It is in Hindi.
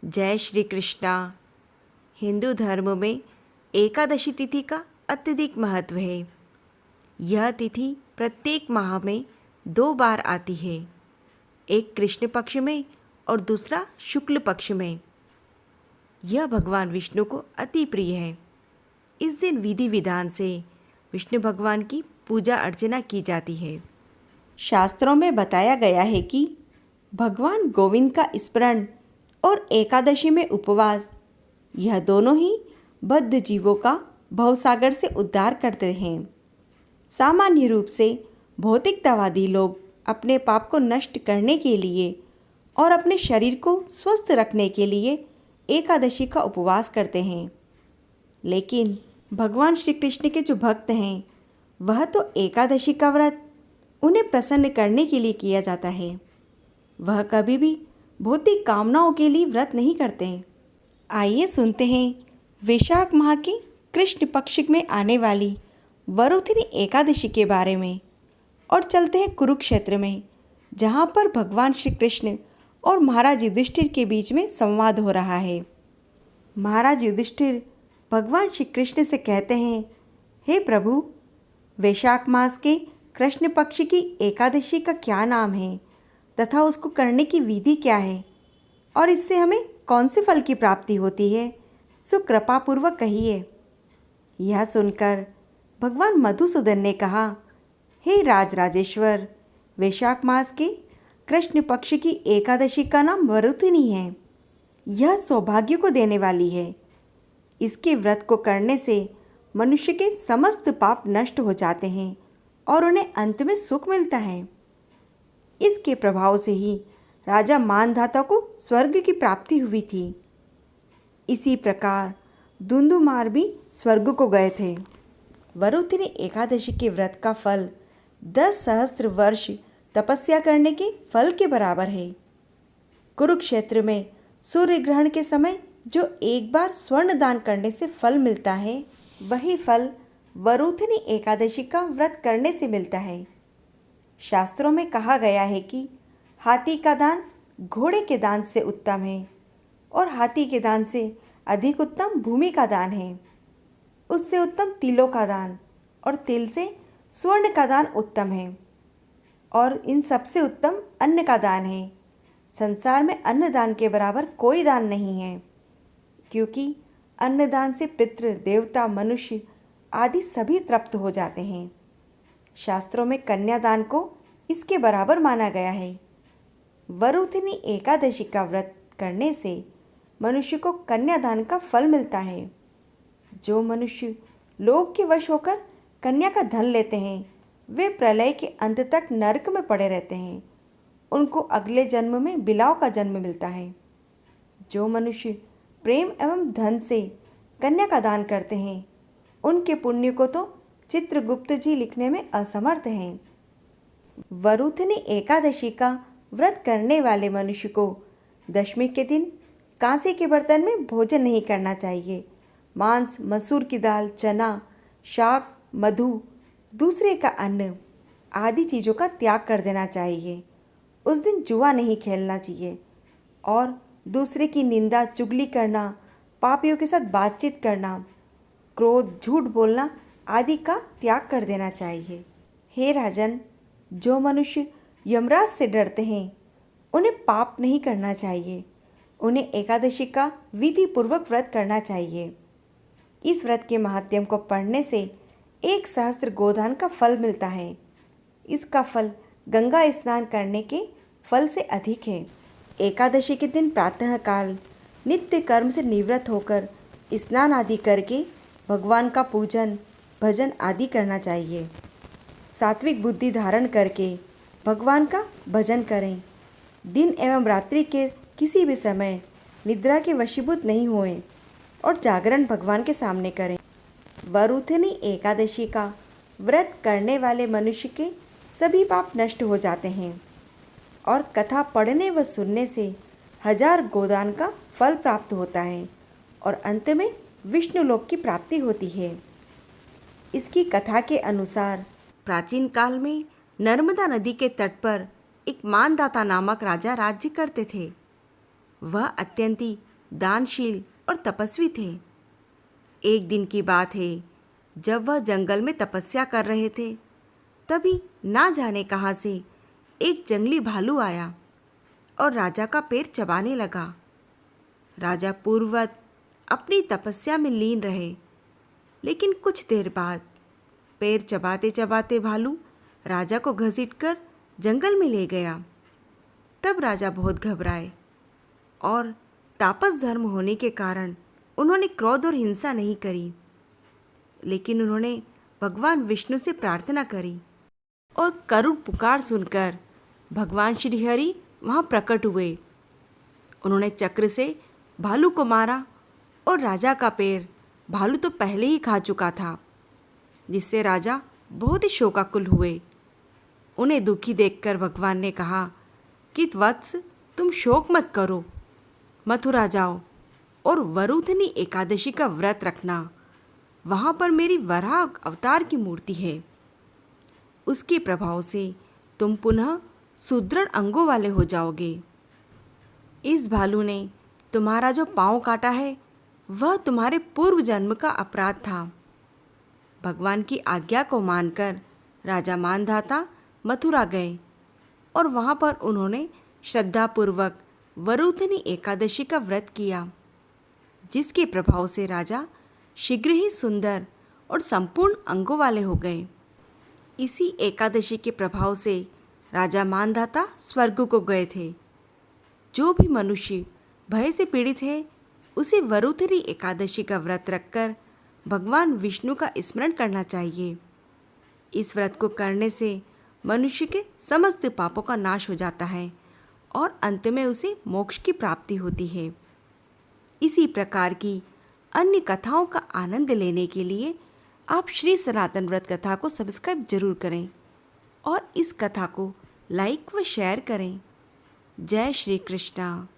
जय श्री कृष्णा। हिंदू धर्म में एकादशी तिथि का अत्यधिक महत्व है। यह तिथि प्रत्येक माह में 2 बार आती है, एक कृष्ण पक्ष में और दूसरा शुक्ल पक्ष में। यह भगवान विष्णु को अति प्रिय है। इस दिन विधि विधान से विष्णु भगवान की पूजा अर्चना की जाती है। शास्त्रों में बताया गया है कि भगवान गोविंद का स्मरण और एकादशी में उपवास, यह दोनों ही बद्ध जीवों का भवसागर से उद्धार करते हैं। सामान्य रूप से भौतिकतावादी लोग अपने पाप को नष्ट करने के लिए और अपने शरीर को स्वस्थ रखने के लिए एकादशी का उपवास करते हैं, लेकिन भगवान श्री कृष्ण के जो भक्त हैं, वह तो एकादशी का व्रत उन्हें प्रसन्न करने के लिए किया जाता है। वह कभी भी भौतिक कामनाओं के लिए व्रत नहीं करते। आइए सुनते हैं वैशाख माह के कृष्ण पक्ष में आने वाली वरुथिनी एकादशी के बारे में, और चलते हैं कुरुक्षेत्र में, जहाँ पर भगवान श्री कृष्ण और महाराज युधिष्ठिर के बीच में संवाद हो रहा है। महाराज युधिष्ठिर भगवान श्री कृष्ण से कहते हैं, हे प्रभु, वैशाख मास के कृष्ण पक्ष की एकादशी का क्या नाम है तथा उसको करने की विधि क्या है और इससे हमें कौन से फल की प्राप्ति होती है, सो कृपापूर्वक कहिए। यह सुनकर भगवान मधुसूदन ने कहा, हे राजराजेश्वर, वैशाख मास के कृष्ण पक्ष की एकादशी का नाम वरुथिनी है। यह सौभाग्य को देने वाली है। इसके व्रत को करने से मनुष्य के समस्त पाप नष्ट हो जाते हैं और उन्हें अंत में सुख मिलता है। इसके प्रभाव से ही राजा मानधाता को स्वर्ग की प्राप्ति हुई थी। इसी प्रकार धुंधुमार भी स्वर्ग को गए थे। वरुथिनी एकादशी के व्रत का फल 10 सहस्त्र वर्ष तपस्या करने के फल के बराबर है। कुरुक्षेत्र में सूर्य ग्रहण के समय जो एक बार स्वर्ण दान करने से फल मिलता है, वही फल वरुथिनी एकादशी का व्रत करने से मिलता है। शास्त्रों में कहा गया है कि हाथी का दान घोड़े के दान से उत्तम है और हाथी के दान से अधिक उत्तम भूमि का दान है। उससे उत्तम तिलों का दान और तिल से स्वर्ण का दान उत्तम है, और इन सबसे उत्तम अन्न का दान है। संसार में अन्नदान के बराबर कोई दान नहीं है, क्योंकि अन्नदान से पितृ, देवता, मनुष्य आदि सभी तृप्त हो जाते हैं। शास्त्रों में कन्यादान को इसके बराबर माना गया है। वरुथिनी एकादशी का व्रत करने से मनुष्य को कन्यादान का फल मिलता है। जो मनुष्य लोभ के वश होकर कन्या का धन लेते हैं, वे प्रलय के अंत तक नरक में पड़े रहते हैं। उनको अगले जन्म में बिलाव का जन्म मिलता है। जो मनुष्य प्रेम एवं धन से कन्या का दान करते हैं, उनके पुण्य को तो चित्रगुप्त जी लिखने में असमर्थ हैं। वरुथिनी एकादशी का व्रत करने वाले मनुष्य को दशमी के दिन कांसे के बर्तन में भोजन नहीं करना चाहिए। मांस, मसूर की दाल, चना, शाक, मधु, दूसरे का अन्न आदि चीज़ों का त्याग कर देना चाहिए। उस दिन जुआ नहीं खेलना चाहिए और दूसरे की निंदा, चुगली करना, पापियों के साथ बातचीत करना, क्रोध, झूठ बोलना आदि का त्याग कर देना चाहिए। हे राजन, जो मनुष्य यमराज से डरते हैं, उन्हें पाप नहीं करना चाहिए। उन्हें एकादशी का विधि पूर्वक व्रत करना चाहिए। इस व्रत के महात्म्य को पढ़ने से 1 सहस्त्र गोदान का फल मिलता है। इसका फल गंगा स्नान करने के फल से अधिक है। एकादशी के दिन प्रातःकाल नित्य कर्म से निवृत्त होकर स्नान आदि करके भगवान का पूजन, भजन आदि करना चाहिए। सात्विक बुद्धि धारण करके भगवान का भजन करें। दिन एवं रात्रि के किसी भी समय निद्रा के वशीभूत नहीं हुए और जागरण भगवान के सामने करें। वरुथिनी एकादशी का व्रत करने वाले मनुष्य के सभी पाप नष्ट हो जाते हैं और कथा पढ़ने व सुनने से 1000 गोदान का फल प्राप्त होता है और अंत में विष्णु लोक की प्राप्ति होती है। इसकी कथा के अनुसार प्राचीन काल में नर्मदा नदी के तट पर एक मानदाता नामक राजा राज्य करते थे। वह अत्यंत ही दानशील और तपस्वी थे। एक दिन की बात है, जब वह जंगल में तपस्या कर रहे थे, तभी ना जाने कहाँ से एक जंगली भालू आया और राजा का पैर चबाने लगा। राजा पूर्ववत अपनी तपस्या में लीन रहे, लेकिन कुछ देर बाद पैर चबाते चबाते भालू राजा को घसीटकर जंगल में ले गया। तब राजा बहुत घबराए और तापस धर्म होने के कारण उन्होंने क्रोध और हिंसा नहीं करी, लेकिन उन्होंने भगवान विष्णु से प्रार्थना करी और करुण पुकार सुनकर भगवान श्री हरि वहाँ प्रकट हुए। उन्होंने चक्र से भालू को मारा और राजा का पैर भालू तो पहले ही खा चुका था, जिससे राजा बहुत ही शोकाकुल हुए। उन्हें दुखी देखकर भगवान ने कहा कि वत्स, तुम शोक मत करो, मथुरा जाओ और वरुथनी एकादशी का व्रत रखना। वहाँ पर मेरी वराह अवतार की मूर्ति है। उसके प्रभाव से तुम पुनः सुदृढ़ अंगों वाले हो जाओगे। इस भालू ने तुम्हारा जो पाँव काटा है, वह तुम्हारे पूर्व जन्म का अपराध था। भगवान की आज्ञा को मानकर राजा मानधाता मथुरा गए और वहाँ पर उन्होंने श्रद्धापूर्वक वरुथनी एकादशी का व्रत किया, जिसके प्रभाव से राजा शीघ्र ही सुंदर और संपूर्ण अंगों वाले हो गए। इसी एकादशी के प्रभाव से राजा मानधाता स्वर्ग को गए थे। जो भी मनुष्य भय से पीड़ित है, उसे वरुथनी एकादशी का व्रत रखकर भगवान विष्णु का स्मरण करना चाहिए। इस व्रत को करने से मनुष्य के समस्त पापों का नाश हो जाता है और अंत में उसे मोक्ष की प्राप्ति होती है। इसी प्रकार की अन्य कथाओं का आनंद लेने के लिए आप श्री सनातन व्रत कथा को सब्सक्राइब जरूर करें और इस कथा को लाइक व शेयर करें। जय श्री कृष्णा।